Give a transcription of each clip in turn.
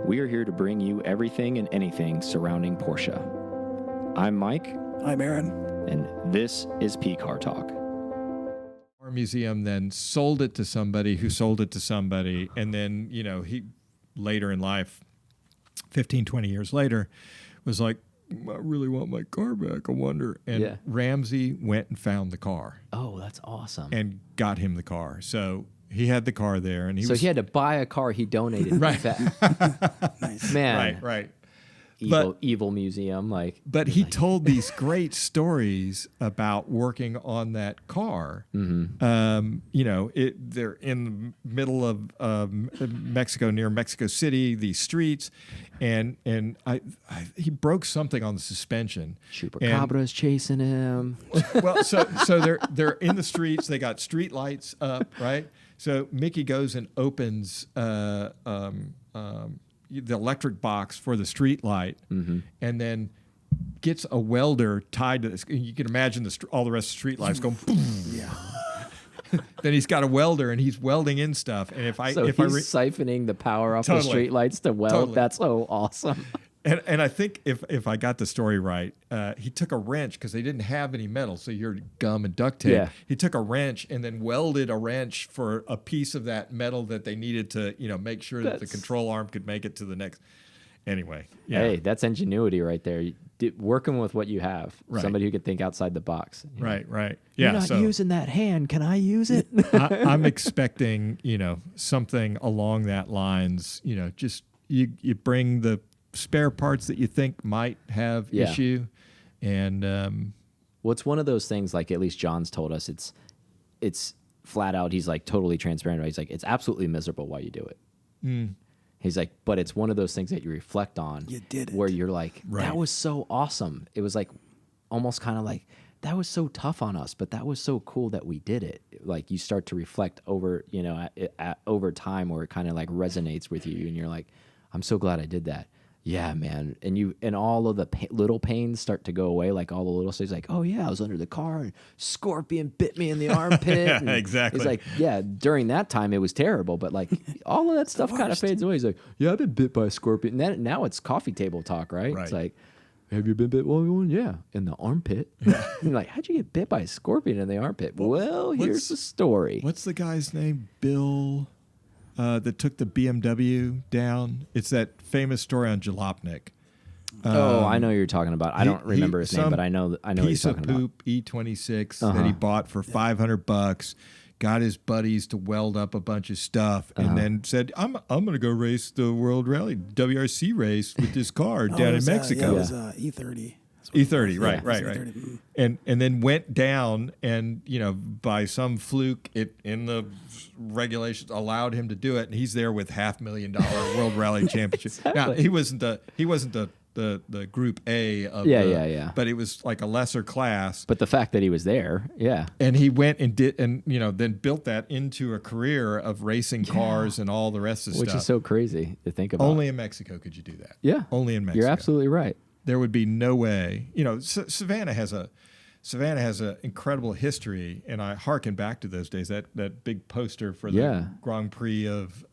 We are here to bring you everything and anything surrounding Porsche. I'm Mike. I'm Aaron. And this is P-Car Talk. Our museum then sold it to somebody who sold it to somebody. And then, he later in life, 15, 20 years later, was like, I really want my car back. I wonder. And Ramsey went and found the car. Oh, that's awesome. And got him the car. So he had the car there. And he had to buy a car he donated. Right. Nice. Man. Right. Evil museum. But he told these great stories about working on that car. Mm-hmm. They're in the middle of Mexico, near Mexico City, these streets, and he broke something on the suspension. Chupacabra's chasing him. Well, so they're in the streets. They got street lights up, right? So Mickey goes and opens the electric box for the street light, mm-hmm. and then gets a welder tied to this. You can imagine all the rest of the street lights going boom. Yeah. Then he's got a welder and he's welding in stuff. And he's siphoning the power off the street lights to weld. Totally. That's so awesome. And I think if I got the story right, he took a wrench because they didn't have any metal, so you're gum and duct tape. Yeah. He took a wrench and then welded a wrench for a piece of that metal that they needed to, make sure that the control arm could make it to the next. Anyway, yeah. Hey, that's ingenuity right there. Working with what you have. Right. Somebody who can think outside the box. Right. Yeah. You're not using that hand. Can I use it? I'm expecting, something along that lines. Just you bring the spare parts that you think might have issue, and well, it's one of those things. Like at least John's told us, it's flat out. He's like totally transparent. Right? He's like, it's absolutely miserable why you do it. Mm. He's like, but it's one of those things that you reflect on. You did it. Where you're like, that was so awesome. It was like almost kind of like, that was so tough on us, but that was so cool that we did it. Like you start to reflect over, over time where it kind of like resonates with you. And you're like, I'm so glad I did that. Yeah, man. And all of the little pains start to go away. Like all the little things like, oh yeah, I was under the car and scorpion bit me in the armpit. Yeah, exactly. He's like, yeah, during that time it was terrible, but like all of that stuff kind of fades away. He's like, yeah, I've been bit by a scorpion. And now it's coffee table talk, right? It's like, have you been bit? Well, yeah, in the armpit. And you're like, how'd you get bit by a scorpion in the armpit? Well, here's the story. What's the guy's name? Bill, that took the BMW down. It's that famous story on Jalopnik. I know you're talking about. I don't remember his name, but I know what you're talking about. Piece of poop E26 that he bought for $500. Got his buddies to weld up a bunch of stuff, and then said, "I'm going to go race the World Rally WRC race with this car down in Mexico." It was E30. E30, right. E30. And then went down, and by some fluke, it in the regulations allowed him to do it, and he's there with $500,000 World Rally Championship. Exactly. Now he wasn't the Group A of but it was like a lesser class. But the fact that he was there, and he went and did, and then built that into a career of racing cars and all the rest of the stuff. Which is so crazy to think about. Only in Mexico could you do that. Yeah, only in Mexico. You're absolutely right. There would be no way. Savannah has an incredible history, and I hearken back to those days. That big poster for the Grand Prix of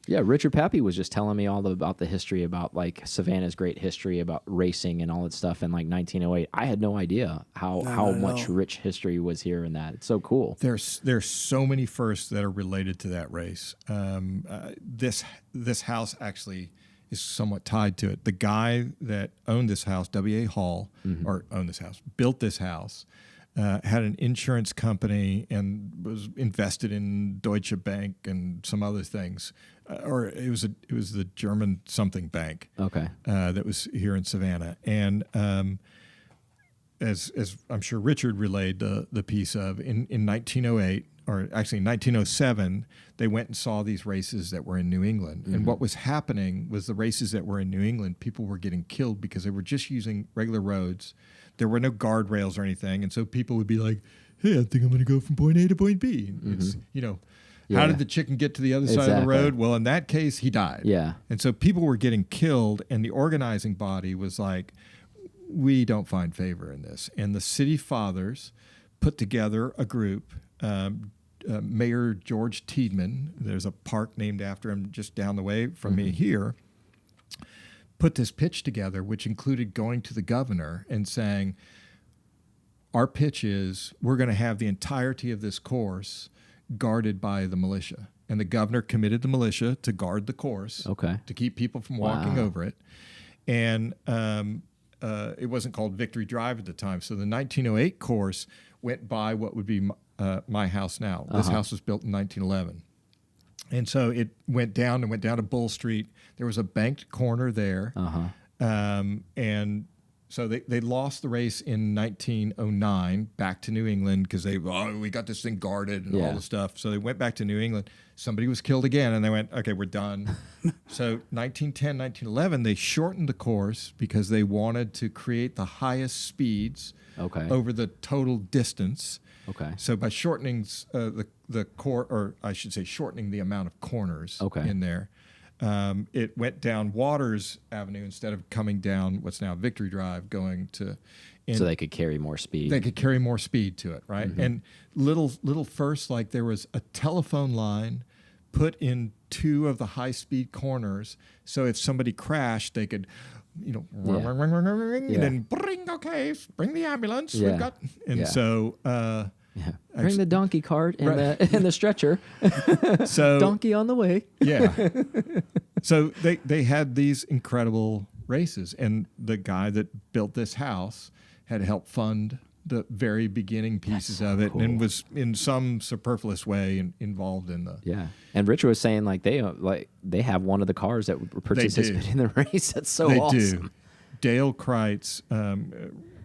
Richard Pappy was just telling me all about the history about like Savannah's great history about racing and all that stuff in like 1908. I had no idea how much rich history was here in that. It's so cool. There's so many firsts that are related to that race. This house actually is somewhat tied to it. The guy that owned this house, W.A. Hall, built this house, had an insurance company and was invested in Deutsche Bank and some other things. Or it was the German something bank. Okay. That was here in Savannah. And as I'm sure Richard relayed the piece of, in 1908, or actually in 1907, they went and saw these races that were in New England. Mm-hmm. And what was happening was the races that were in New England, people were getting killed because they were just using regular roads. There were no guardrails or anything. And so people would be like, hey, I think I'm going to go from point A to point B. And it's, how did the chicken get to the other side of the road? Well, in that case, he died. Yeah. And so people were getting killed, and the organizing body was like, we don't find favor in this. And the city fathers put together a group. Mayor George Tiedemann, there's a park named after him just down the way from me here. put this pitch together, which included going to the governor and saying, our pitch is we're going to have the entirety of this course guarded by the militia. And the governor committed the militia to guard the course, to keep people from walking over it. And it wasn't called Victory Drive at the time. So the 1908 course went by what would be my house now. This house was built in 1911. And so it went down to Bull Street. There was a banked corner there. And so they lost the race in 1909 back to New England because we got this thing guarded and all the stuff. So they went back to New England. Somebody was killed again, and they went, okay, we're done. So 1910, 1911, they shortened the course because they wanted to create the highest speeds over the total distance. So by shortening shortening the amount of corners in there, it went down Waters Avenue instead of coming down what's now Victory Drive, going to. So they could carry more speed. They could carry more speed to it, right? And little first, like there was a telephone line put in two of the high speed corners, so if somebody crashed, they could, ring, and then bring the ambulance. We've got, and so. Bring the donkey cart and the stretcher. So donkey on the way. So they had these incredible races, and the guy that built this house had helped fund the very beginning pieces of it, and was in some superfluous way involved in the. And Richard was saying they have one of the cars that participated in the race. That's so awesome. They do. Dale Kreitz,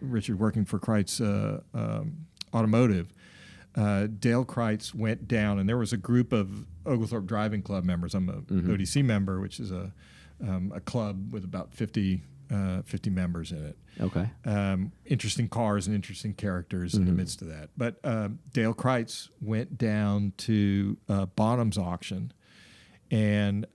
Richard working for Kreitz Automotive. Dale Kreitz went down, and there was a group of Oglethorpe Driving Club members. I'm a ODC member, which is a club with about 50 members in it. Interesting cars and interesting characters in the midst of that. But Dale Kreitz went down to Bonham's auction, and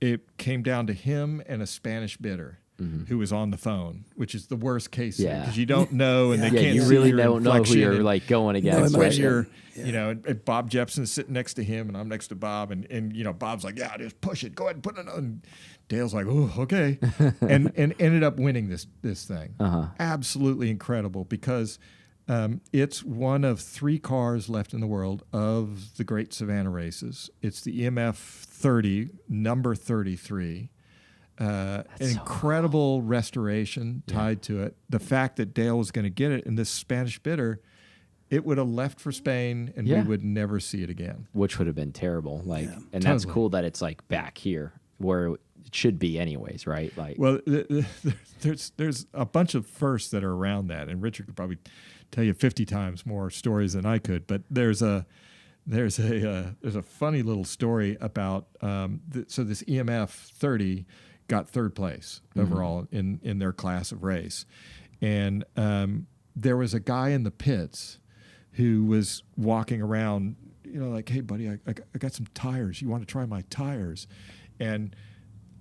it came down to him and a Spanish bidder. Who was on the phone, which is the worst case because you don't know, and they can't. You see really your don't know who you're going against. When you're, and Bob Jepson's sitting next to him, and I'm next to Bob, and Bob's like, "Yeah, just push it, go ahead and put it on." And Dale's like, "Oh, okay," and ended up winning this thing. Absolutely incredible because it's one of 3 cars left in the world of the Great Savannah races. It's the EMF 30, number 33. An incredible restoration tied to it. The fact that Dale was going to get it, and this Spanish bidder, it would have left for Spain, and we would never see it again. Which would have been terrible. And that's cool that it's back here where it should be, anyways, right? Well, there's a bunch of firsts that are around that, and Richard could probably tell you 50 times more stories than I could. But there's a funny little story about so this EMF 30. Got 3rd place overall in their class of race. And there was a guy in the pits who was walking around, hey, buddy, I got some tires. You want to try my tires? And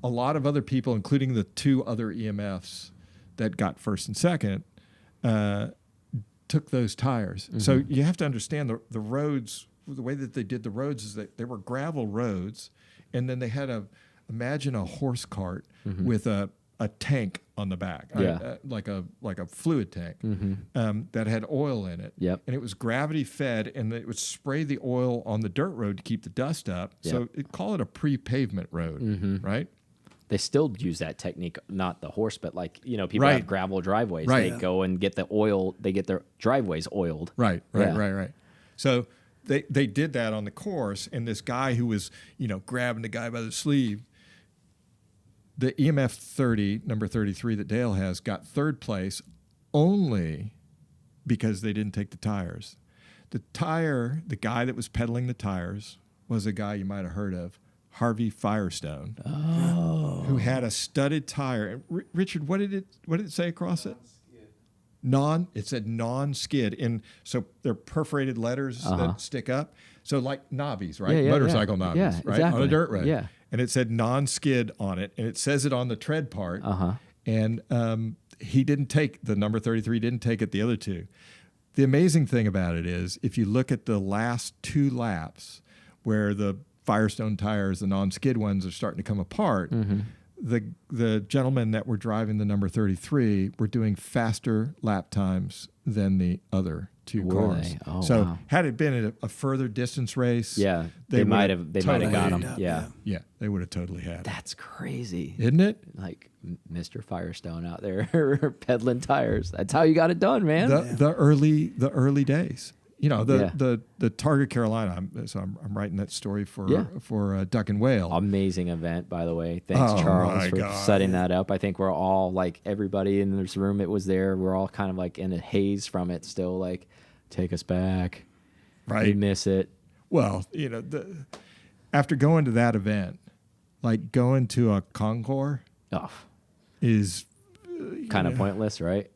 a lot of other people, including the 2 other EMFs that got 1st and 2nd, took those tires. So you have to understand the roads, the way that they did the roads is that they were gravel roads, and then they had imagine a horse cart with a tank on the back, like a fluid tank that had oil in it, and it was gravity fed, and it would spray the oil on the dirt road to keep the dust up. So call it a pre-pavement road, right? They still use that technique, not the horse, but people have gravel driveways. They go and get the oil. They get their driveways oiled. Right. So they did that on the course, and this guy who was grabbing the guy by the sleeve. The EMF 30, number 33 that Dale has, got 3rd place only because they didn't take the tires. The guy that was peddling the tires was a guy you might have heard of, Harvey Firestone, who had a studded tire. And Richard, what did it say across it? It said non-skid. And so they're perforated letters that stick up. So like knobbies, right? Motorcycle knobbies, right? Exactly. On a dirt road. Yeah. And it said non-skid on it, and it says it on the tread part. And he didn't take the number 33. Didn't take it the other 2. The amazing thing about it is, if you look at the last 2 laps, where the Firestone tires, the non-skid ones, are starting to come apart, the gentlemen that were driving the number 33 were doing faster lap times than the other two Were cars. they? Oh, so wow. had it been a further distance race, Yeah, they might have totally got had him. it. Yeah. Yeah, they would have totally had it. That's crazy. Isn't it? Like Mr. Firestone out there peddling tires. That's how you got it done, man. The early days. You know, Yeah. the Target Carolina. I'm writing that story for Duck and Whale. Amazing event, by the way. Thanks, Oh, Charles, my for God. setting that up. I think we're all like everybody in this room. It was there. We're all kind of like in a haze from it. Still, like, take us back. Right. We miss it. Well, you know, after going to that event, like going to a Concours Oh, is kind of pointless, right?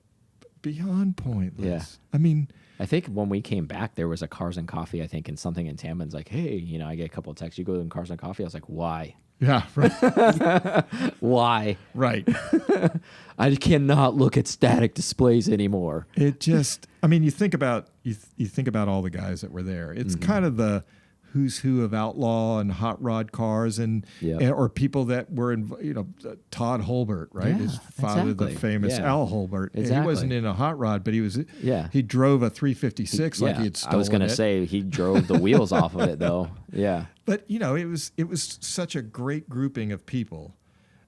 beyond pointless. Yeah. I mean, I think when we came back, there was a Cars and Coffee, I think, and something in Taman's like, hey, you know, I get a couple of texts. You go to Cars and Coffee? I was like, why? yeah, right. Why? right. I cannot look at static displays anymore. It just, I mean, you think about all the guys that were there. It's Mm-hmm. kind of the who's who of outlaw and hot rod cars, and or people that were in, you know, Todd Holbert, right? Yeah, His father, exactly. the famous Yeah. Al Holbert. And Exactly. he wasn't in a hot rod, but he was. Yeah. He drove a 356 like he had stolen I was gonna it. say he drove the wheels off of it though. Yeah. But you know, it was such a great grouping of people,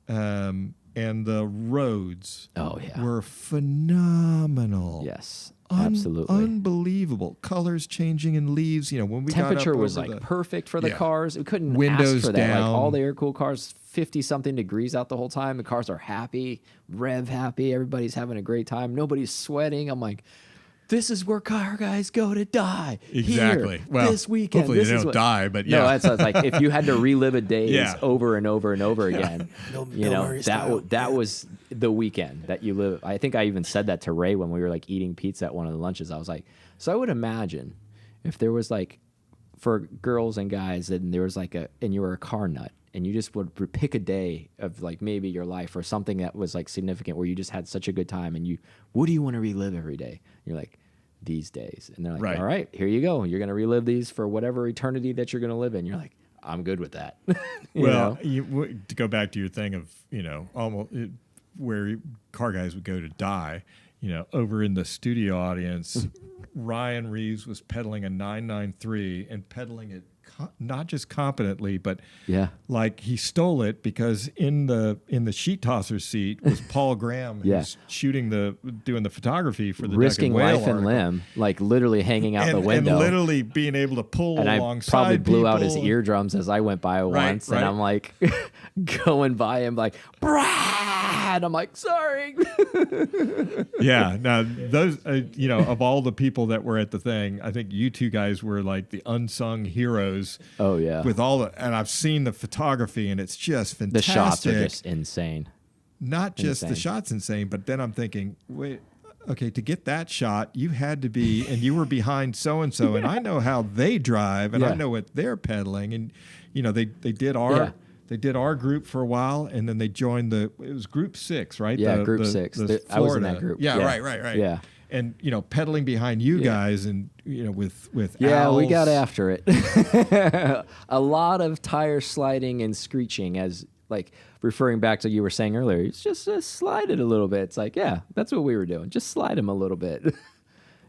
and the roads Oh yeah. were phenomenal. Yes. Absolutely. Unbelievable. Colors changing in leaves. You know, when we Temperature got up was over like the, perfect for the Yeah. cars. We couldn't Windows ask for that. Like down. all the air-cooled cars, 50-something degrees out the whole time. The cars are happy, rev happy. Everybody's having a great time. Nobody's sweating. I'm like, this is where car guys go to die. Exactly. Here, Well, this weekend. hopefully this they is don't what- die, but No, yeah. that's like if you had to relive a day Yeah. over and over and over again. Bill You know, Murray that style. that was the weekend that you live. I think I even said that to Ray when we were like eating pizza at one of the lunches. I was like, so I would imagine if there was like for girls and guys and there was like and you were a car nut and you just would pick a day of like maybe your life or something that was like significant where you just had such a good time and what do you want to relive every day? You're like, these days. And they're like, Right. all right, here you go. You're going to relive these for whatever eternity that you're going to live in. You're like, I'm good with that. Well, to go back to your thing of, you know, almost where car guys would go to die, you know, over in the studio audience, Ryan Reeves was pedaling a 993 and pedaling it not just competently, but Yeah. like he stole it because in the sheet tosser seat was Paul Graham, Yeah. who's doing the photography for the risking Duck and Whale life and article. limb, like literally hanging out the window. and literally being able to pull And I alongside probably blew out his people. eardrums as I went by once, and right. I'm like going by him like, Brad. I'm like, sorry. Yeah. Now, those, you know, of all the people that were at the thing, I think you two guys were like the unsung heroes. Oh yeah, With all the, and I've seen the photography, and it's just the fantastic. shots are just insane. Not just the insane. shots insane, but then I'm thinking, wait, okay, to get that shot, you had to be, and you were behind so and so, and I know how they drive, and Yeah. I know what they're pedaling, and you know they did our. Yeah. They did our group for a while, and then they joined it was group 6, right? Yeah, group 6. I was in that Florida- group. Yeah, Yeah. right. Yeah. And, you know, pedaling behind you guys and, you know, with Yeah, we Al's- got after it. A lot of tire sliding and screeching, as like referring back to you were saying earlier. It's just slide it a little bit. It's like, yeah, that's what we were doing. Just slide him a little bit. It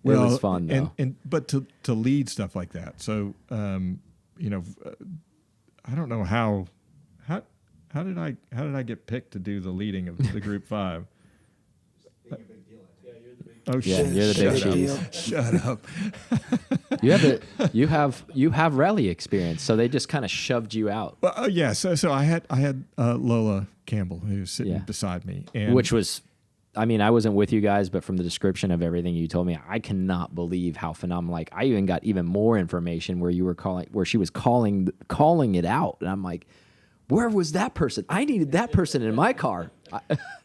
was fun though. But to lead stuff like that. So, you know, I don't know how did I get picked to do the leading of the group 5? Oh, Yeah, shit. you're the big Shut up. cheese. Shut up. You have rally experience, so they just kind of shoved you out, Well, yeah. So I had Lola Campbell who was sitting Yeah. beside me, and which was, I mean, I wasn't with you guys, but from the description of everything you told me, I cannot believe how phenomenal. Like, I even got even more information where she was calling it out, and I'm like, where was that person? I needed that person in my car.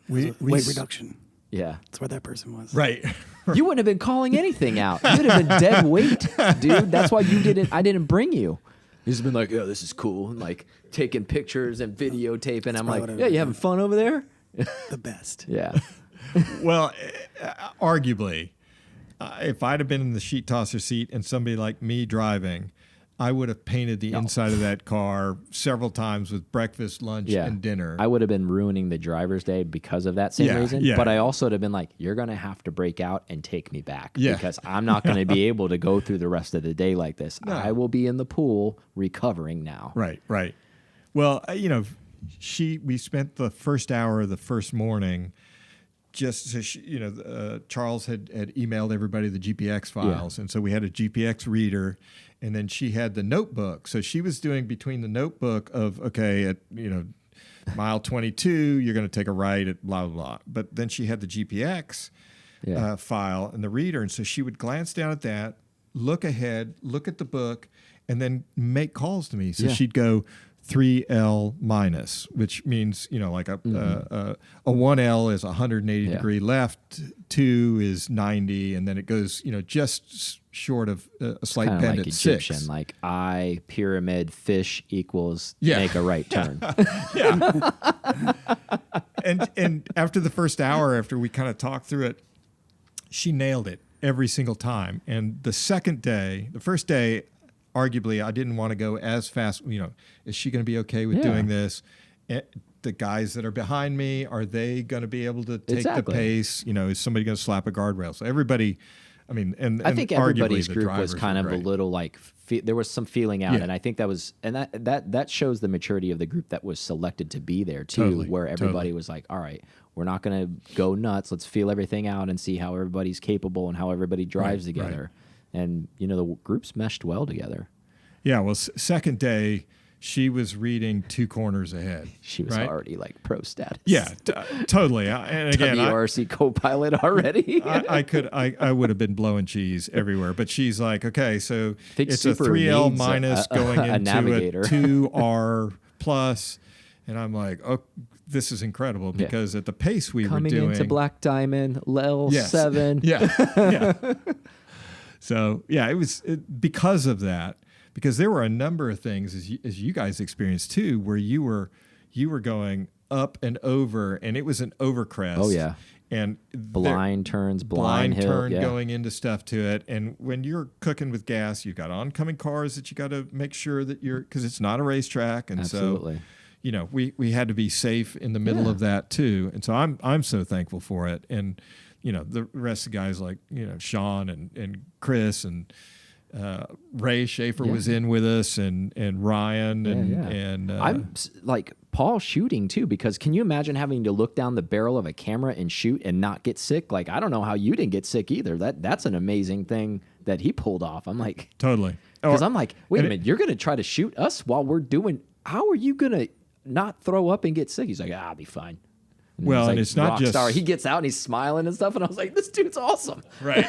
we Weight reduction. Yeah. That's where that person was. right. You wouldn't have been calling anything out. You would have been dead weight, dude. That's why I didn't bring you. He's been like, oh, this is cool. And like taking pictures and videotaping. I'm probably like, what I yeah, you would having do. fun over there? The best. Yeah. Well, arguably, if I'd have been in the sheet tosser seat and somebody like me driving, I would have painted the inside of that car several times with breakfast, lunch, and dinner. I would have been ruining the driver's day because of that same reason. Yeah. But I also would have been like, you're going to have to break out and take me back because I'm not going to be able to go through the rest of the day like this. No. I will be in the pool recovering now. Right. Well, we spent the first hour of the first morning just so Charles had emailed everybody the GPX files. And so we had a GPX reader. And then she had the notebook. So she was doing between the notebook of, okay, at, mile 22, you're going to take a right at blah, blah, blah. But then she had the GPX file and the reader. And so she would glance down at that, look ahead, look at the book, and then make calls to me. So she'd go 3L minus, which means, like a 1L is 180 degree left, 2 is 90, and then it goes, just short of a slight bend like at Egyptian, 6. like I pyramid fish equals make a right turn. And after the first hour, after we kind of talked through it, she nailed it every single time. And the first day, arguably, I didn't want to go as fast. Is she going to be okay with doing this? The guys that are behind me, are they going to be able to take the pace? Is somebody going to slap a guardrail? So everybody, I think everybody's group was kind of a little like there was some feeling out, and I think that was that shows the maturity of the group that was selected to be there too, where everybody was like, all right, we're not going to go nuts. Let's feel everything out and see how everybody's capable and how everybody drives together. And, the groups meshed well together. Yeah, well, second day, she was reading 2 corners ahead. She was already like pro status. Yeah, totally. And again, WRC co-pilot already. I would have been blowing cheese everywhere. But she's like, okay, so it's a 3L minus going into navigator. a 2R plus. And I'm like, oh, this is incredible because at the pace we were doing. Coming into Black Diamond, L7. Yeah. So, it was because of that, because there were a number of things, as you guys experienced too, where you were going up and over, and it was an overcrest. Oh, yeah. And blind turns, blind hill, turn going into stuff to it. And when you're cooking with gas, you've got oncoming cars that you got to make sure that because it's not a racetrack. And absolutely. So, we had to be safe in the middle of that too. And so I'm so thankful for it. And, the rest of the guys like, Sean and Chris and Ray Schaefer was in with us and Ryan and I'm like Paul shooting too, because can you imagine having to look down the barrel of a camera and shoot and not get sick? Like, I don't know how you didn't get sick either. That's an amazing thing that he pulled off. I'm like, totally. Because I'm like, wait a minute, you're going to try to shoot us while we're doing, how are you going to not throw up and get sick? He's like, I'll be fine. And well, like, and it's not just star. He gets out and he's smiling and stuff, and I was like, "This dude's awesome." Right.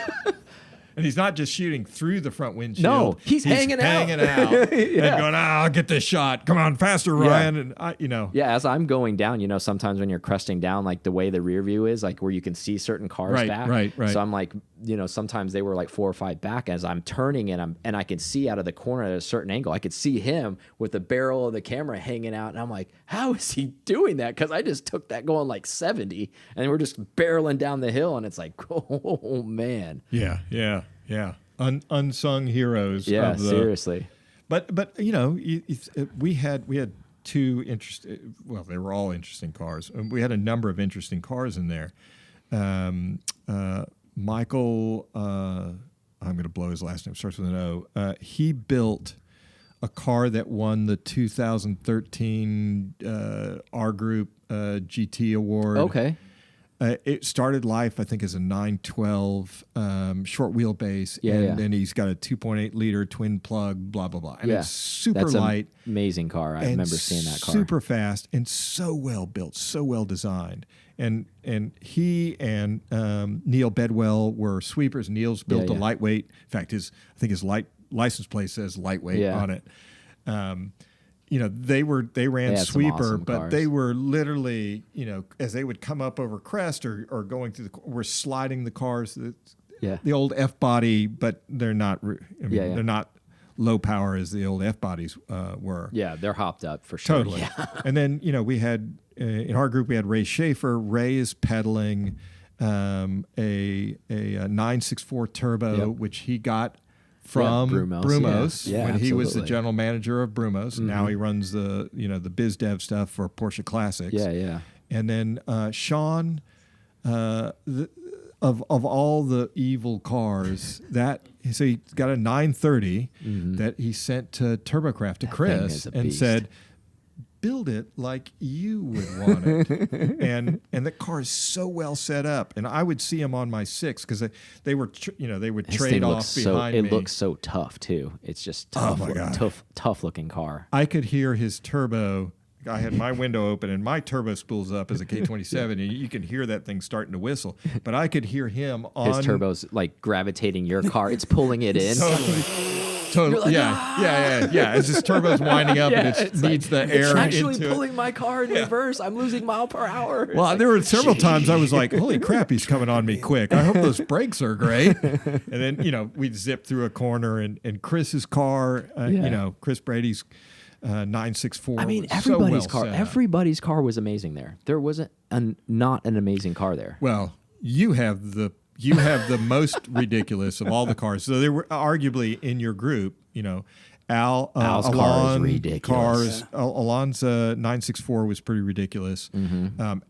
And he's not just shooting through the front windshield. No, he's hanging out. And going, I'll get this shot. Come on, faster, Ryan. And Yeah, as I'm going down, sometimes when you're cresting down, like the way the rear view is, like where you can see certain cars back. Right. So I'm like, sometimes they were like 4 or 5 back as I'm turning and I can see out of the corner at a certain angle. I could see him with the barrel of the camera hanging out, and I'm like, how is he doing that? Because I just took that going like 70, and we're just barreling down the hill, and it's like, oh man. Yeah. Unsung heroes. Yeah, seriously. But we had 2 interesting. Well, they were all interesting cars. We had a number of interesting cars in there. Michael, I'm going to blow his last name. Starts with an O. He built a car that won the 2013 R Group GT award. Okay. It started life, I think, as a 912 short wheelbase, and he's got a 2.8 liter twin plug, blah blah blah, and it's super light, amazing car. I remember seeing that car. Super fast and so well built, so well designed. And he and Neil Bedwell were sweepers. Neil's built a lightweight. In fact, I think his license plate says lightweight on it. They ran sweeper, awesome but cars. they were literally, as they would come up over crest or going through we're sliding the cars, the old F body, but they're not. They're not low power as the old F bodies were. Yeah, they're hopped up for sure. Totally. Yeah. And then we had in our group we had Ray Schaefer. Ray is pedaling a 964 turbo, which he got from Brumos, Brumos yeah. Yeah, when he was the absolutely. general manager of Brumos. Now he runs the the biz dev stuff for Porsche Classics. Yeah, yeah. And then Sean, of all the evil cars, so he got a 930 that he sent to TurboCraft to That thing Chris is a and beast. said, build it like you would want it. and the car is so well set up. And I would see them on my 6 because they would His trade thing off looks behind me. It looks so tough too. It's just tough, my God. tough looking car. I could hear his turbo. I had my window open and my turbo spools up as a K27, and you can hear that thing starting to whistle. But I could hear him on His turbo's like gravitating your car. It's pulling it in. Totally. like, Yeah. As his turbo's winding up and it needs the air It's actually into pulling it. my car in reverse. I'm losing mile per hour. Well, there were several times I was like, "Holy crap, he's coming on me quick! I hope those brakes are great." And then we'd zip through a corner, and Chris's car, Chris Brady's 964. I mean, was so everybody's well car. set up. Everybody's car was amazing there. There wasn't not an amazing car there. Well, you have the most ridiculous of all the cars. So they were arguably in your group, Al's car is Alon ridiculous. Alon's 964 was pretty ridiculous.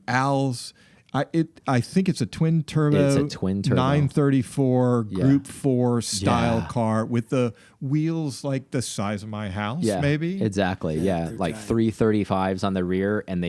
Al's, I think it's a twin turbo. It's a twin turbo. 934 Group 4 style Yeah. car with the wheels like the size of my house, Yeah, maybe. exactly. Yeah, they're like giant. 335s on the rear, and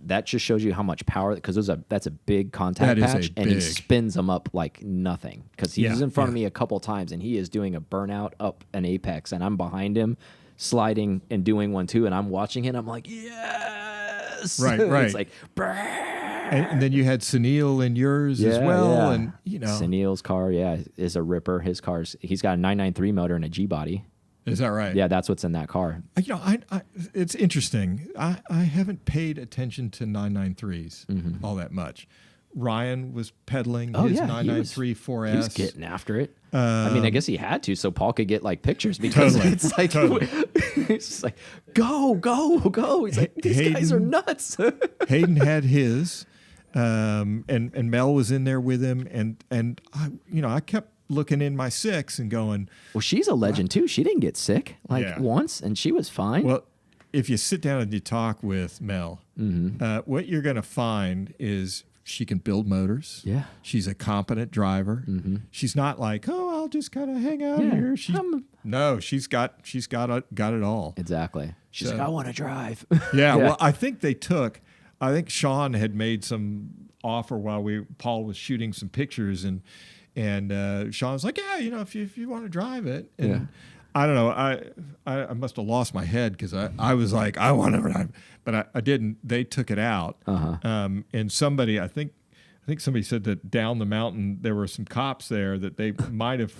that just shows you how much power, because that's a big contact That is a patch, and he big- spins them up like nothing. Because he was Yeah, in front of yeah. me a couple times, and he is doing a burnout up an apex, and I'm behind him, sliding and doing one too, and I'm watching it. I'm like, yes, Right. It's like, And then you had Sunil in yours as well, and Sunil's car, is a ripper. He's got a 993 motor and a G body. is that right? Yeah, that's what's in that car. I it's interesting. I haven't paid attention to 993s all that much. Ryan was peddling his he was- 993 4S. He was getting after it. I mean, I guess he had to, so Paul could get like pictures, because Totally, it's like totally. it's just like go. He's like, these guys are Hayden- nuts. Hayden had his, and Mel was in there with him, and I kept looking in my 6 and going, Well, she's a legend too. She didn't get sick Yeah. once, and she was fine. well, if you sit down and you talk with Mel, what you're going to find is she can build motors. Yeah. She's a competent driver. She's not like, oh, I'll just kind of hang out Yeah. here. No, she's got it all. Exactly. She's So- like, I want to drive. Yeah, well, I think Sean had made some offer while Paul was shooting some pictures, and Sean was like, yeah, if you want to drive it, and Yeah. I don't know, I must have lost my head because I was like, I want to drive, but I didn't. They took it out, and somebody, I think somebody said that down the mountain there were some cops there that they might have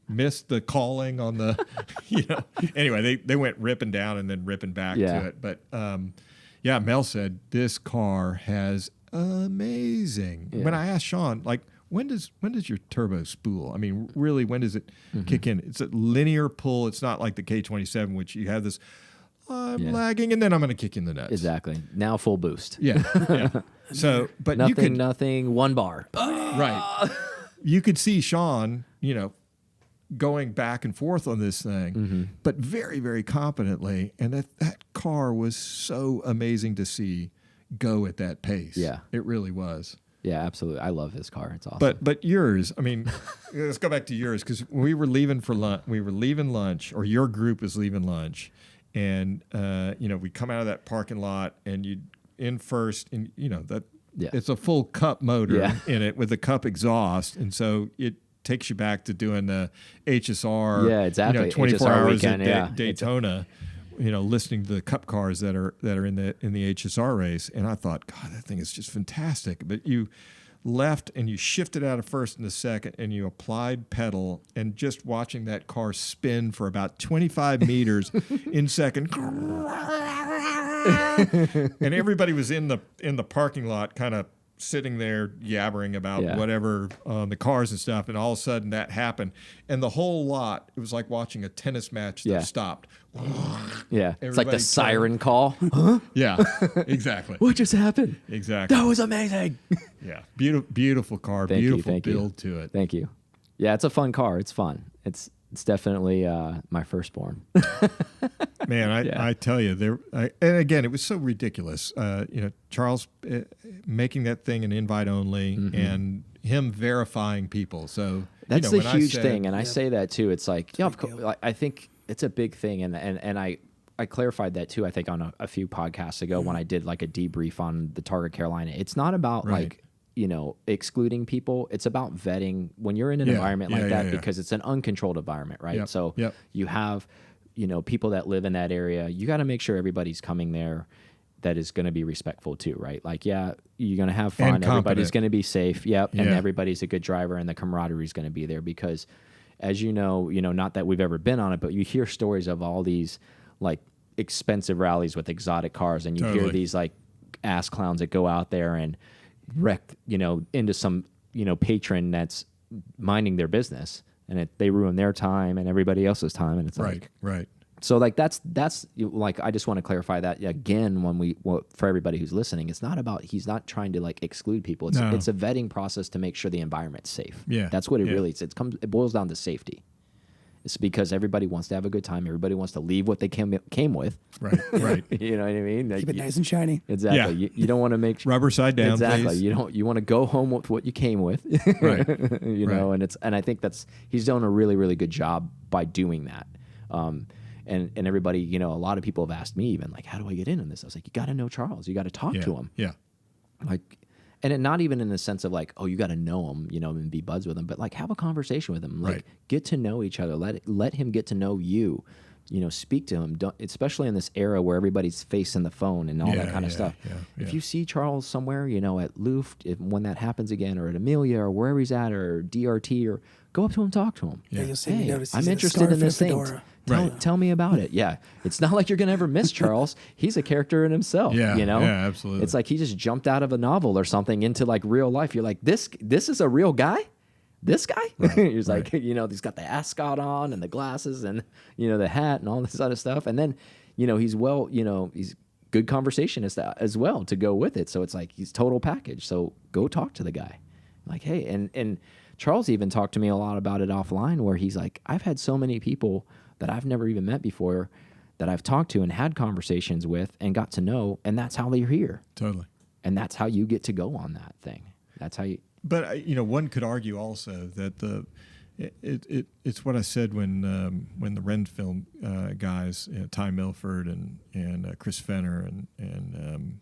missed the calling on the, Anyway, they went ripping down and then ripping back Yeah. to it, but Mel said this car has amazing. Yeah. When I asked Sean, like, when does your turbo spool? I mean, really, when does it kick in? It's a linear pull. It's not like the K27, which you have this, I'm lagging, and then I'm going to kick in the nuts. Exactly. Now full boost. Yeah. So, but Nothing. 1 bar. right. You could see Sean, going back and forth on this thing, but very, very competently. And that car was so amazing to see go at that pace. Yeah. It really was. Yeah, absolutely. I love his car. It's awesome. But yours, I mean, let's go back to yours, because we were leaving for lunch. We were leaving lunch, or your group was leaving lunch, and we come out of that parking lot, and you in first, and it's a full cup motor in it with a cup exhaust, and so it takes you back to doing the HSR. Yeah, exactly. 24 HSR hours weekend, at Daytona. Listening to the cup cars that are in the HSR race, and I thought, God, that thing is just fantastic. But you left and you shifted out of first and the second, and you applied pedal, and just watching that car spin for about 25 meters in second, and everybody was in the parking lot, kind of sitting there yabbering about whatever on the cars and stuff, and all of a sudden that happened, and the whole lot, it was like watching a tennis match that stopped. Yeah, it's like Everybody the siren call. Yeah, exactly. What just happened? Exactly. That was amazing. Yeah, beautiful car, Thank you, beautiful thank you. build to it. Thank you. Yeah, it's a fun car. It's fun. it's definitely my firstborn. Man, Yeah. I tell you, and again, it was so ridiculous. Charles making that thing an invite only, and him verifying people. So That's the when I huge said- thing, and I say that too. It's like, yeah, of big course, deal. I think it's a big thing, and I clarified that too. I think on a few podcasts ago when I did like a debrief on the Target Carolina. It's not about Right. like excluding people. It's about vetting when you're in an Yeah, environment yeah, like yeah, that yeah. because it's an uncontrolled environment, right? Yep, So yep. you have people that live in that area. You got to make sure everybody's coming there that is going to be respectful too, right? Like, yeah, you're going to have fun. And Everybody's competent. going to be safe. Yep. And Yeah. everybody's a good driver and the camaraderie is going to be there because as you know, not that we've ever been on it, but you hear stories of all these like expensive rallies with exotic cars and you hear Totally. these like ass clowns that go out there and wreck, into some, patron that's minding their business and they ruin their time and everybody else's time. And it's like, right. so like that's like I just want to clarify that again for everybody who's listening, it's not about he's not trying to like exclude people. It's No. it's a vetting process to make sure the environment's safe. Yeah, that's what it yeah. really is. It boils down to safety. It's because everybody wants to have a good time. Everybody wants to leave what they came with. Right. You know what I mean? Like, Keep it nice and shiny. exactly. Yeah. You don't want to make Rubber side down, exactly. please. You want to go home with what you came with. Right. And I think he's done a really, really good job by doing that. And everybody, a lot of people have asked me even like, how do I get in on this? I was like, you got to know Charles. You got to talk to him. Yeah. Like, and not even in the sense of like, oh, you got to know him, and be buds with him, but like have a conversation with him, like Right. get to know each other. Let him get to know you. Speak to him. Don't, especially in this era where everybody's facing the phone and all that kind of stuff. yeah. If you see Charles somewhere, at Luft, when that happens again, or at Amelia, or wherever he's at, or DRT, or go up to him, talk to him. Yeah, you'll see. Hey, You notice I'm he's got a interested scarf in and a this thing. fedora. Right. Tell me about it. Yeah, it's not like you're gonna ever miss Charles. He's a character in himself. Yeah, Yeah, absolutely. It's like he just jumped out of a novel or something into like real life. You're like, this is a real guy. This guy, he's like, he's got the ascot on and the glasses and the hat and all this other stuff. And then, he's he's good conversationist as well to go with it. So it's like he's total package. So go talk to the guy, like, hey, and Charles even talked to me a lot about it offline, where he's like, I've had so many people that I've never even met before that I've talked to and had conversations with and got to know, and that's how they're here, Totally. and that's how you get to go on that thing. That's how you. But one could argue also that it's what I said when the Ren film guys, Ty Milford and Chris Fenner and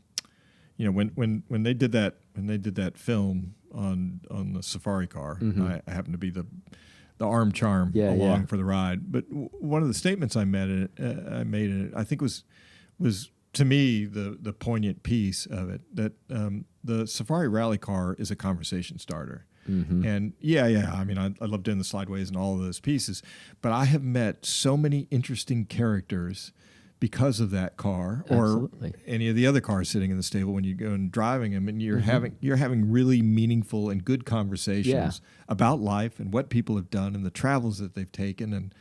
when they did that film on the safari car, I happened to be the arm charm along for the ride. But one of the statements I made in it, I think was to me the poignant piece of it, that the Safari rally car is a conversation starter. And I mean, I love doing the Slideways and all of those pieces, but I have met so many interesting characters because of that car, or Absolutely. any of the other cars sitting in the stable when you go and driving them, and you're having really meaningful and good conversations about life and what people have done and the travels that they've taken and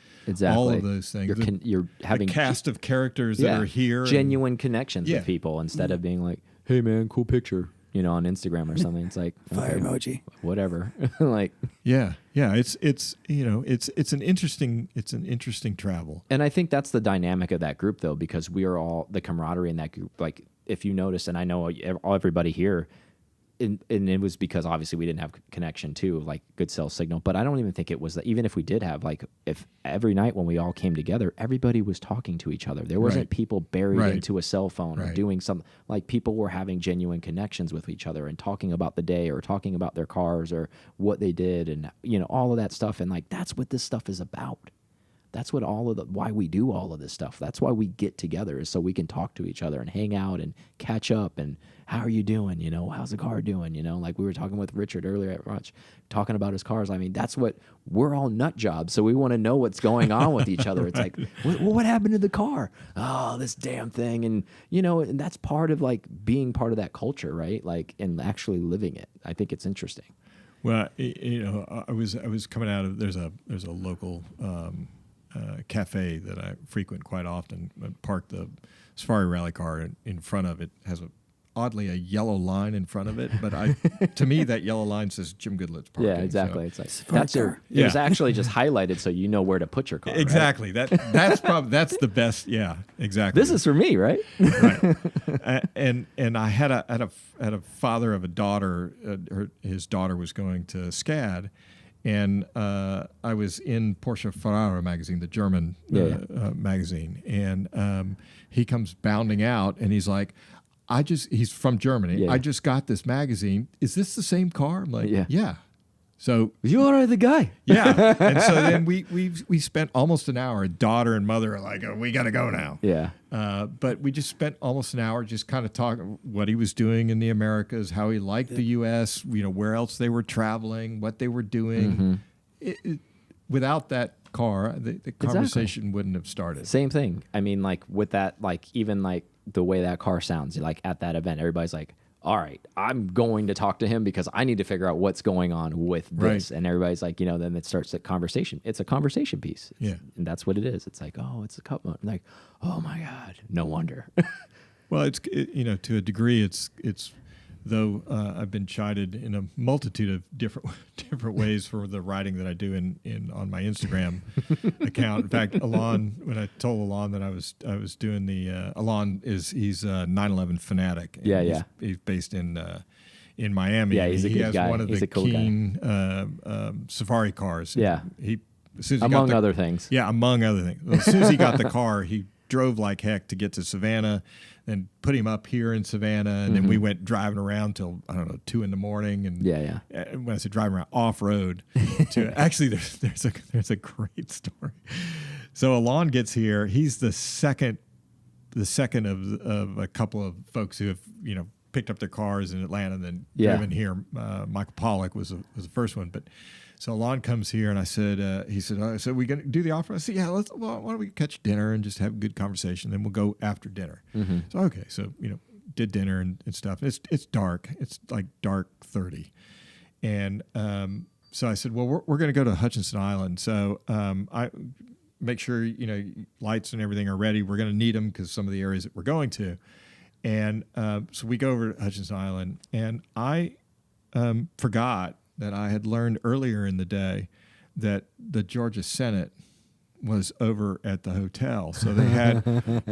all of those things. You're having the cast of characters that are here, genuine connections Yeah. with people instead of being like, hey man, cool picture, on Instagram or something. It's like, Fire okay, emoji. whatever. Like, yeah. It's an interesting travel. and I think that's the dynamic of that group though, because we are all the camaraderie in that group. Like, if you notice, and I know everybody here, and it was because obviously we didn't have connection too, like good cell signal. But I don't even think it was that. Even if we did have, like, if every night when we all came together, everybody was talking to each other. There wasn't Right. people buried Right. into a cell phone or Right. doing some, like, people were having genuine connections with each other and talking about the day or talking about their cars or what they did and all of that stuff. And like, that's what this stuff is about. That's what why we do all of this stuff. That's why we get together, is so we can talk to each other and hang out and catch up and how are you doing? How's the car doing? Like we were talking with Richard earlier at lunch, talking about his cars. I mean, that's what we're all nut jobs. So we want to know what's going on with each other. It's like, what happened to the car? Oh, this damn thing. And, and that's part of like being part of that culture, right? Like, and actually living it. I think it's interesting. Well, I was coming out of there's a local cafe that I frequent quite often. I park the Safari rally car in front of it. Has a oddly a yellow line in front of it, but to me that yellow line says Jim Goodlett's parking. Yeah, exactly. So. It's like it was actually just highlighted so you know where to put your car. Exactly. Right? That's the best. Yeah, exactly. This is for me, right? Right. And I had a father of a daughter. His daughter was going to SCAD, and I was in Porsche Ferrara magazine, the German magazine, and he comes bounding out, and he's like, he's from Germany. Yeah. I just got this magazine. Is this the same car? I'm like, yeah. So you are the guy. Yeah. And so then we spent almost an hour. Daughter and mother are like, oh, we got to go now. Yeah. But we just spent almost an hour just kind of talking what he was doing in the Americas, how he liked the U.S., where else they were traveling, what they were doing. Without that car, the conversation wouldn't have started. Same thing. I mean, like with that, like even like the way that car sounds, like at that event, everybody's like, all right, I'm going to talk to him because I need to figure out what's going on with this. Right. And everybody's like, then it starts that conversation. It's a conversation piece. And that's what it is. It's like, oh, it's a cup. I'm like, oh my God, no wonder. Well, it's to a degree, it's though I've been chided in a multitude of different ways for the writing that I do on my Instagram account. In fact, Alon, when I told Alon that I was doing the Alon he's a 911 fanatic. He's based in Miami. Yeah, he's a good guy. He has one of the cool Keen safari cars. Yeah, among other things. Yeah, among other things. Well, as soon as he got the car, he drove like heck to get to Savannah, and put him up here in Savannah, and then we went driving around till 2 in the morning. And when I say driving around, off road. Actually, there's a great story. So Alon gets here. He's the second of a couple of folks who have picked up their cars in Atlanta and then driven here. Michael Pollock was the first one, but. So Alon comes here, and I said, he said, oh, so we going to do the offer? I said, yeah, why don't we catch dinner and just have a good conversation, then we'll go after dinner. So, okay. So, did dinner and stuff. And it's dark. It's like dark 30. And so I said, well, we're going to go to Hutchinson Island. So I make sure, lights and everything are ready. We're going to need them because some of the areas that we're going to. And so we go over to Hutchinson Island, and I forgot that I had learned earlier in the day that the Georgia Senate was over at the hotel. So they had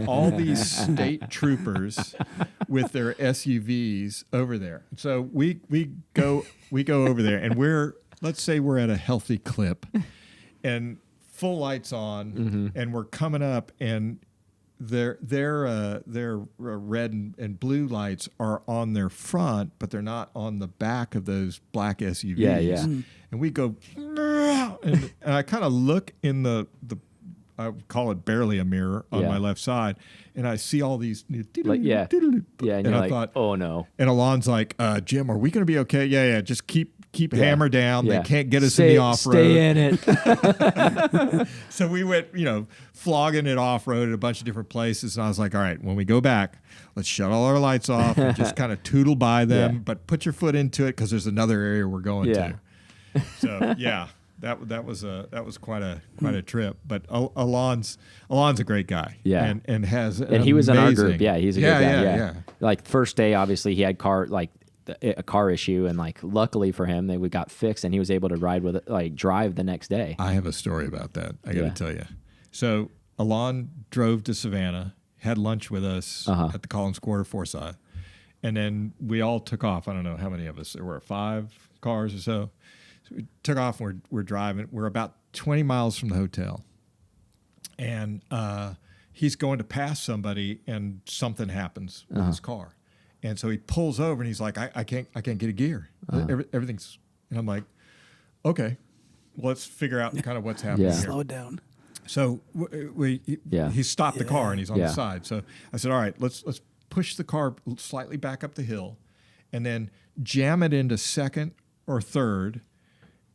all these state troopers with their SUVs over there. So we go over there, and let's say we're at a healthy clip and full lights on, and we're coming up, and their red and blue lights are on their front, but they're not on the back of those black SUVs. Yeah. And we go, and I kind of look in the I would call it barely a mirror on my left side, and I see all these and you're I like, thought, oh no. And Alon's like, Jim, are we going to be okay? Yeah, just keep hammer down. Yeah. They can't get us in the off-road. Stay in it. So we went, flogging it off-road at a bunch of different places. And I was like, all right, when we go back, let's shut all our lights off and just kind of tootle by them. But put your foot into it because there's another area we're going to. So, that was quite a trip. But Alon's a great guy. Yeah. And has and he was in our group. Yeah, he's a good guy. Yeah. Like first day, obviously, he had a car issue, and luckily for him, they got fixed, and he was able to drive the next day. I have a story about that. I got to tell you. So Alon drove to Savannah, had lunch with us at the Collins Quarter, Forsyth, and then we all took off. I don't know how many of us there were, 5 cars or so. So we took off, and we're driving. We're about 20 miles from the hotel, and he's going to pass somebody, and something happens with his car. And so he pulls over, and he's like, I can't get a gear. Everything's, and I'm like, okay, well, let's figure out kind of what's happening here. Slow it down. So he stopped the car, and he's on the side. So I said, all right, let's push the car slightly back up the hill, and then jam it into second or third,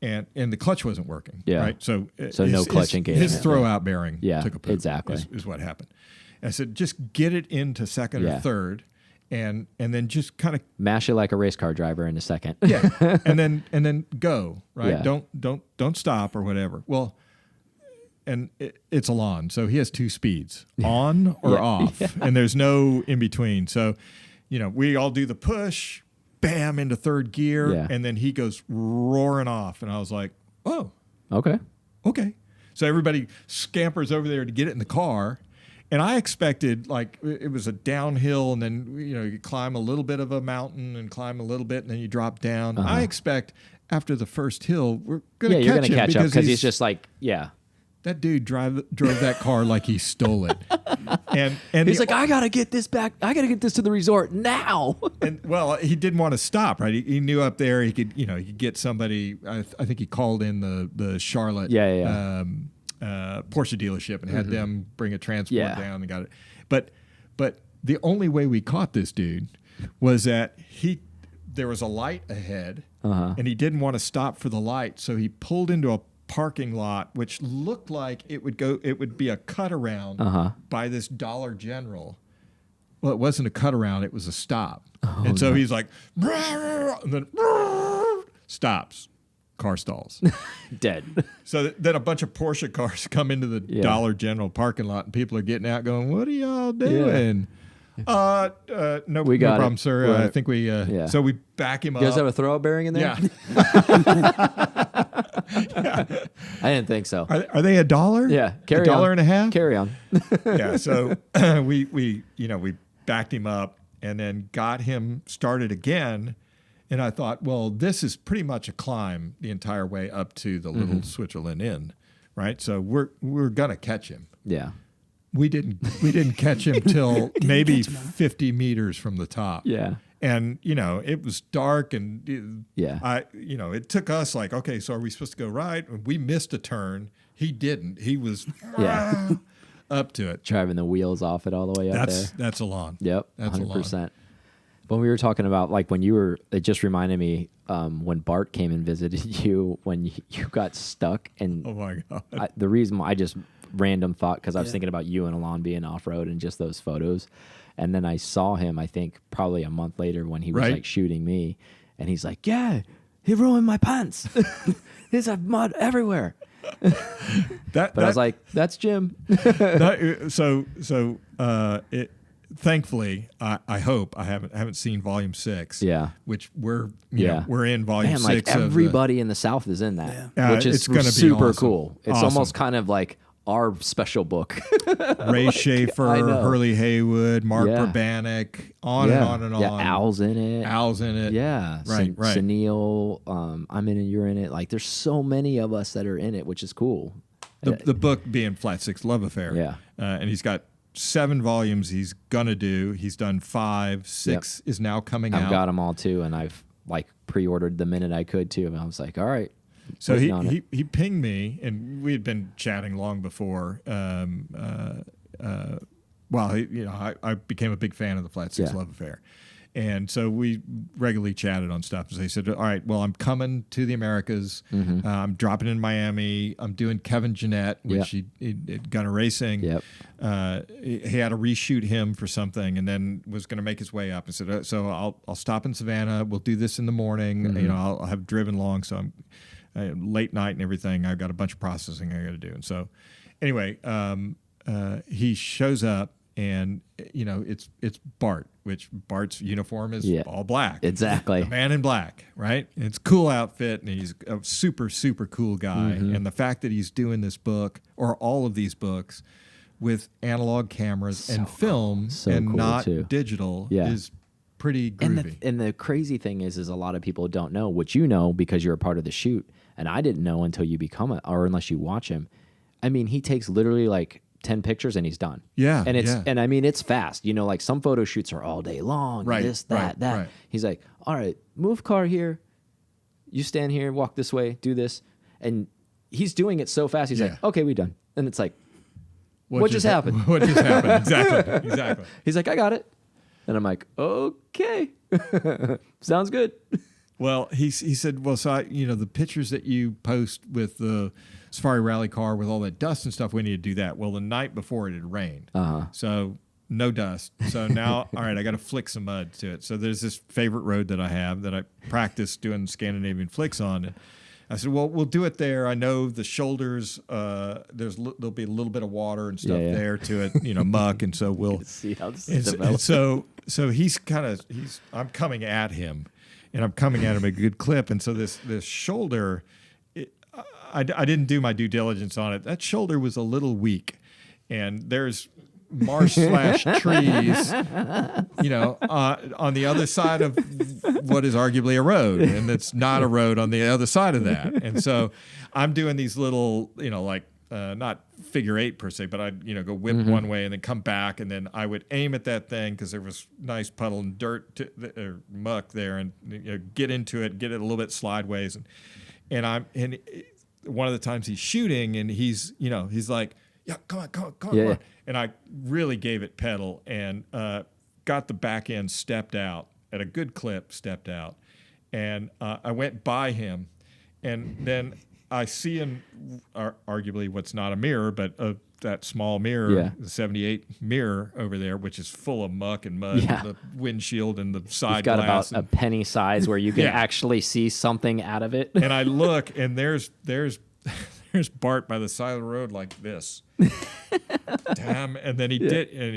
and the clutch wasn't working. Yeah. Right. So no clutch engagement. His throwout bearing took a poop. Exactly. Is what happened. And I said, just get it into second or third. And then just kind of mash it like a race car driver in a second. and then go, right? Don't stop or whatever. Well, and it's Alon, so he has 2 speeds, on or off, and there's no in between. So, we all do the push, bam, into third gear, Yeah. and then he goes roaring off. And I was like, oh, Okay. okay. So everybody scampers over there to get it in the car. And I expected, like, it was a downhill, and then, you climb a little bit of a mountain and climb a little bit, and then you drop down. I expect after the first hill, we're going to catch him. You're going to catch up because he's he's just like, yeah. that dude drove that car like he stole it. And He's like, I got to get this back. I got to get this to the resort now. and well, he didn't want to stop, right? He knew up there he could, he could get somebody. I think he called in the Charlotte Porsche dealership and had them bring a transport down and got it. But the only way we caught this dude was that there was a light ahead, and he didn't want to stop for the light, so he pulled into a parking lot which looked like it would be a cut around by this Dollar General. Well, it wasn't a cut around, it was a stop. And so he's like, and then stops. Car stalls. Dead. So then a bunch of Porsche cars come into the Dollar General parking lot, and people are getting out going, what are y'all doing? No problem, sir. Right. I think we so we back him up. You guys have a throw bearing in there? Yeah. I didn't think so. Are they $1? Yeah. Carry $1 on. and a half? Carry on. Yeah. So we backed him up and then got him started again. And I thought, well, this is pretty much a climb the entire way up to the Little Switzerland Inn, right? So we're gonna catch him. Yeah. We didn't catch him till maybe 50 meters from the top. Yeah. And it was dark, and it took us like, okay, so are we supposed to go right? We missed a turn. He didn't. He was up to it, Driving the wheels off it all the way up there. That's a lawn. Yep. That's 100%. When we were talking about, like, it just reminded me when Bart came and visited you when you got stuck. And Oh my God. the reason why I just random thought, because I was thinking about you and Alon being off road and just those photos. And then I saw him, I think probably a month later when he was like shooting me. And he's like, yeah, he ruined my pants. There's a mud everywhere. But I was like, that's Jim. Thankfully, I hope I haven't seen Volume 6. Yeah, which we're in Volume 6. Like everybody in the South is in that, which is it's gonna be super awesome. cool. It's Awesome. almost kind of like our special book. Ray Schaefer, I know. Hurley Haywood, Mark Burbannock, on and on and on. Yeah, Al's in it. Yeah, right. Sunil, I'm in it. You're in it. Like, there's so many of us that are in it, which is cool. The book being Flat Six Love Affair. Yeah, and he's got 7 volumes. He's gonna do. He's done 5. 6 is now coming out. I've got them all too, and I've like pre-ordered the minute I could too. And I was like, all right. So he pinged me, and we had been chatting long before. I became a big fan of the Flat Six Love Affair, and so we regularly chatted on stuff. So he said, "All right, well, I'm coming to the Americas. I'm dropping in Miami. I'm doing Kevin Jeanette, which he Gunner Racing. Yep. He had to reshoot him for something, and then was going to make his way up. And said, so I'll stop in Savannah. We'll do this in the morning. I'll have driven long, so I'm." Late night and everything. I've got a bunch of processing I got to do. And so anyway, he shows up, and it's Bart, which Bart's uniform is all black. Exactly. The man in black, right? It's a cool outfit, and he's a super, super cool guy. And the fact that he's doing this book, or all of these books, with analog cameras and film and cool not too. Digital is pretty groovy. And the crazy thing is a lot of people don't know, which you know because you're a part of the shoot, and I didn't know until you become or unless you watch him. I mean, he takes literally like 10 pictures and he's done. Yeah. And and I mean, it's fast. Like some photo shoots are all day long. Right. This, that. Right. He's like, all right, move car here. You stand here, walk this way, do this. And he's doing it so fast. He's like, okay, we done. And it's like, what just happened? What just happened? Exactly. He's like, I got it. And I'm like, okay, sounds good. Well, he said, well, so the pictures that you post with the Safari Rally car with all that dust and stuff, we need to do that. Well, the night before it had rained, so no dust. So now, all right, I got to flick some mud to it. So there's this favorite road that I have that I practice doing Scandinavian flicks on. And I said, well, we'll do it there. I know the shoulders, there'll be a little bit of water and stuff there to it, muck. And so we'll see how this is developing. So I'm coming at him, and I'm coming at him at a good clip. And so this shoulder, I didn't do my due diligence on it. That shoulder was a little weak, and there's marsh / trees, on the other side of what is arguably a road, and it's not a road on the other side of that. And so I'm doing these little, not figure eight per se, but I'd, go whip one way and then come back, and then I would aim at that thing because there was nice puddle and dirt or muck there, and get into it, get it a little bit slideways, and one of the times he's shooting, and he's like, yeah, come on. And I really gave it pedal and got the back end stepped out at a good clip, stepped out. And I went by him, and then I see him, arguably what's not a mirror, but that small mirror, the 78 mirror over there, which is full of muck and mud, and the windshield and the side got glass. About a penny size where you can actually see something out of it. And I look, and there's Bart by the side of the road like this. Damn. And then he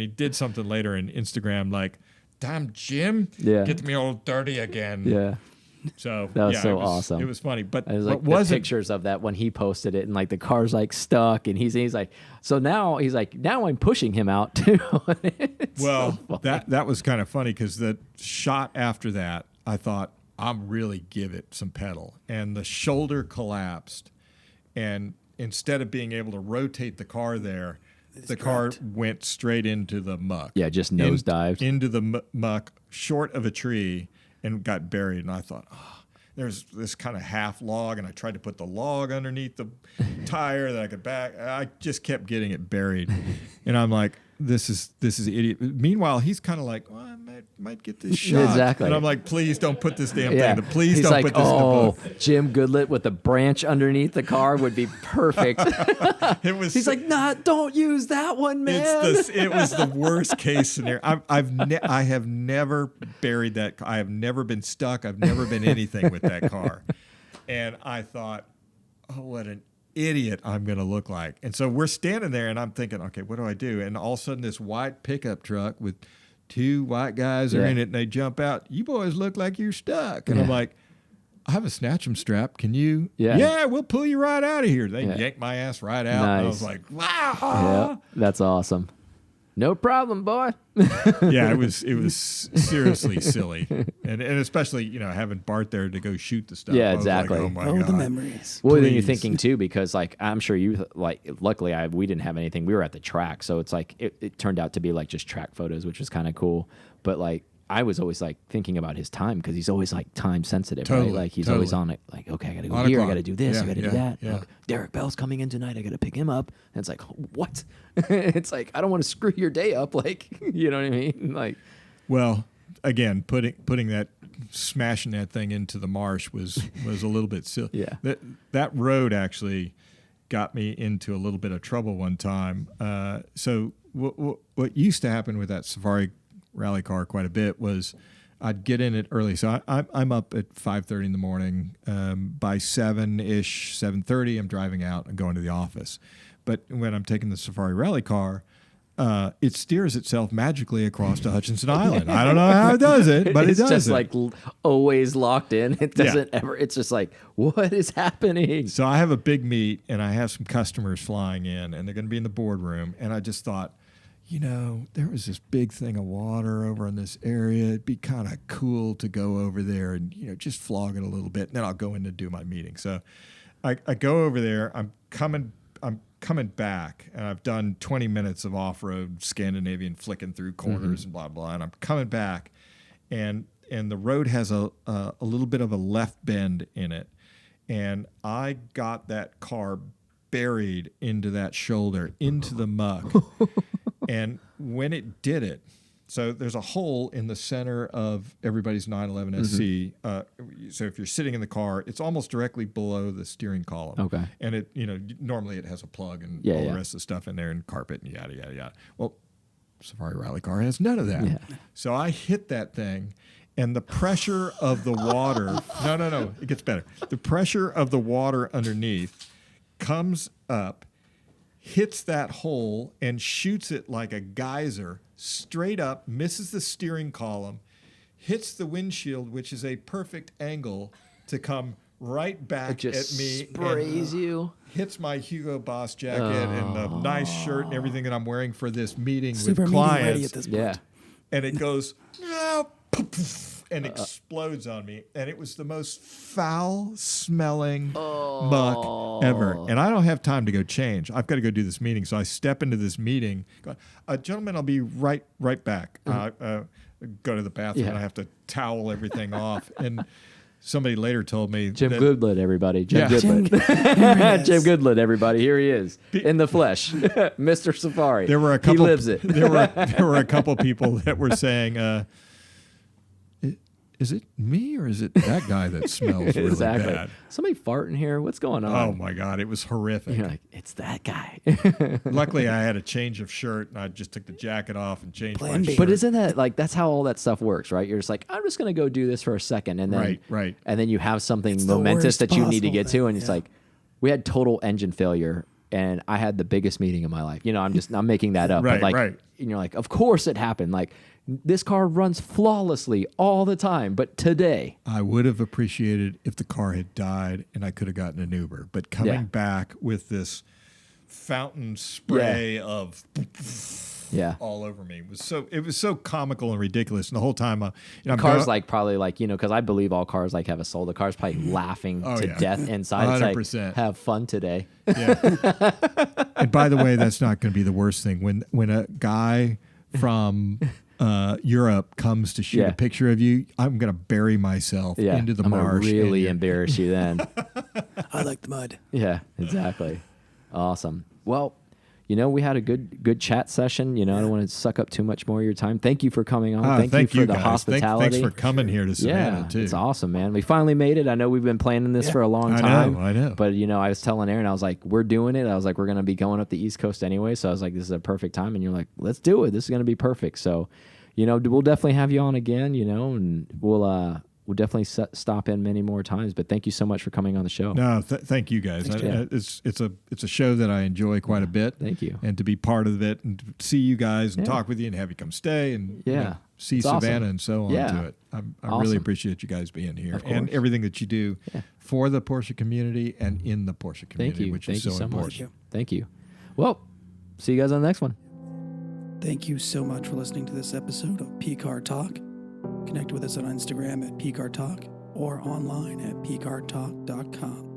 did something later in Instagram like, damn, Jim, get me all dirty again. Yeah. So that was awesome. It was funny. But it was like the pictures of that when he posted it, and like the car's like stuck, and he's like, so now he's like, now I'm pushing him out too. Well, that was kind of funny because the shot after that, I thought, I'm really give it some pedal. And the shoulder collapsed. And instead of being able to rotate the car there, the car went straight into the muck. Yeah, just nosedived. Into the muck, short of a tree, and got buried. And I thought, there's this kind of half log, and I tried to put the log underneath the tire that I could back. I just kept getting it buried. And I'm like, this is idiot. Meanwhile, he's kind of like, well, I might get this shot. Exactly. And I'm like, please don't put this damn thing. Please he's don't like, put this in the book. Jim Goodlett with the branch underneath the car would be perfect. He's like, nah, don't use that one, man. It was the worst case scenario. I have never buried that. I have never been stuck. I've never been anything with that car. And I thought, oh, what an idiot I'm going to look like. And so we're standing there, and I'm thinking, okay, what do I do? And all of a sudden, this white pickup truck with two white guys are in it, and they jump out. You boys look like you're stuck. And I'm like, I have a snatch 'em strap. Can you? Yeah, we'll pull you right out of here. They yanked my ass right out. Nice. And I was like, wow. Yeah, that's awesome. No problem, boy. Yeah, it was seriously silly, and especially having Bart there to go shoot the stuff. Yeah, exactly. Like, oh my God. The memories. Well, then you're thinking too, because like I'm sure you like. Luckily, we didn't have anything. We were at the track, so it's like it turned out to be like just track photos, which was kind of cool. But like I was always like thinking about his time because he's always like time sensitive, right? Like he's always on it. Like, okay, I got to go here, I got to do this, I got to do that. Yeah. Look, Derek Bell's coming in tonight. I got to pick him up. And it's like, what? It's like I don't want to screw your day up. Like, you know what I mean? Like, well, again, putting that smashing that thing into the marsh was a little bit silly. Yeah, that road actually got me into a little bit of trouble one time. So what used to happen with that Safari rally car quite a bit was I'd get in it early. So I'm up at 5:30 in the morning. By 7-ish, 7:30, I'm driving out and going to the office. But when I'm taking the Safari rally car, it steers itself magically across to Hutchinson Island. I don't know how it does it, but it does. It's just like always locked in. It doesn't ever. It's just like, what is happening? So I have a big meet, and I have some customers flying in, and they're going to be in the boardroom. And I just thought, there was this big thing of water over in this area. It'd be kind of cool to go over there and, just flog it a little bit. And then I'll go in to do my meeting. So I go over there. I'm coming back, and I've done 20 minutes of off-road Scandinavian flicking through corners and blah, blah. And I'm coming back, and the road has a little bit of a left bend in it. And I got that car buried into that shoulder, into the muck. And when it did it, so there's a hole in the center of everybody's 911 SC. So if you're sitting in the car, it's almost directly below the steering column. Okay. And it, normally it has a plug and all the rest of the stuff in there and carpet and yada, yada, yada. Well, Safari Rally car has none of that. Yeah. So I hit that thing, and the pressure of the water, no, it gets better. The pressure of the water underneath comes up, hits that hole, and shoots it like a geyser straight up, misses the steering column, hits the windshield, which is a perfect angle to come right back It just at me. sprays you. Hits my Hugo Boss jacket and the nice shirt and everything that I'm wearing for this meeting Super with meeting clients. ready at this point. Yeah. And it goes, "No," and explodes on me. And it was the most foul-smelling muck ever. And I don't have time to go change. I've got to go do this meeting. So I step into this meeting. Gentlemen, I'll be right back. Go to the bathroom, and I have to towel everything off. And somebody later told me Jim that, Goodlett, everybody. Jim Yeah. Goodlett. Jim Goodlett, everybody. Here he is in the flesh, Mr. Safari. there were a couple. He lives it. There were a couple people that were saying, "Is it me or is it that guy that smells really Exactly. bad?" Somebody farting here. What's going on? Oh my God, it was horrific. You're like, it's that guy. Luckily, I had a change of shirt, and I just took the jacket off and changed Plan my B. shirt. But isn't that like that's how all that stuff works, right? You're just like, I'm just gonna go do this for a second, and then Right. and then you have something It's the momentous worst that you need to possible get to, thing, and it's yeah. like, we had total engine failure, and I had the biggest meeting of my life. I'm making that up, Right, but like, right. and you're like, of course it happened. Like, this car runs flawlessly all the time, but today, I would have appreciated if the car had died and I could have gotten an Uber. But coming Yeah. back with this fountain spray of yeah. all over me was so comical and ridiculous. And the whole time, I'm Cars going- like probably like because I believe all cars like have a soul. The car's probably laughing Oh, to yeah. death inside. It's 100%. like, have fun today. Yeah. And by the way, that's not going to be the worst thing. When a guy from Europe comes to shoot Yeah. a picture of you, I'm going to bury myself Yeah, into the I'm gonna marsh. and really you- embarrass you then. I like the mud. Yeah, exactly. Awesome. Well, we had a good chat session. I don't want to suck up too much more of your time. Thank you for coming on. Thank you for the guys. hospitality. Thanks for coming here to Savannah Yeah, too. it's awesome, man. We finally made it. I know we've been planning this Yeah. for a long I time. know, I know. But I was telling Aaron, I was like, we're doing it. I was like, we're gonna be going up the East Coast anyway. So I was like, this is a perfect time. And you're like, let's do it. This is gonna be perfect. So, we'll definitely have you on again. And we'll definitely stop in many more times. But thank you so much for coming on the show. No, thank you guys. Thanks, It's a show that I enjoy quite a bit. Thank you. And to be part of it and to see you guys and Yeah. talk with you and have you come stay and Yeah. see It's Savannah awesome. and so on Yeah. to it. I Awesome. really appreciate you guys being here Of and course. everything that you do Yeah. for the Porsche community and in the Porsche community, Thank you. which Thank is you so so important. much. Thank you. Well, see you guys on the next one. Thank you so much for listening to this episode of PCAR Talk. Connect with us on Instagram at PCAR Talk or online at pcartalk.com.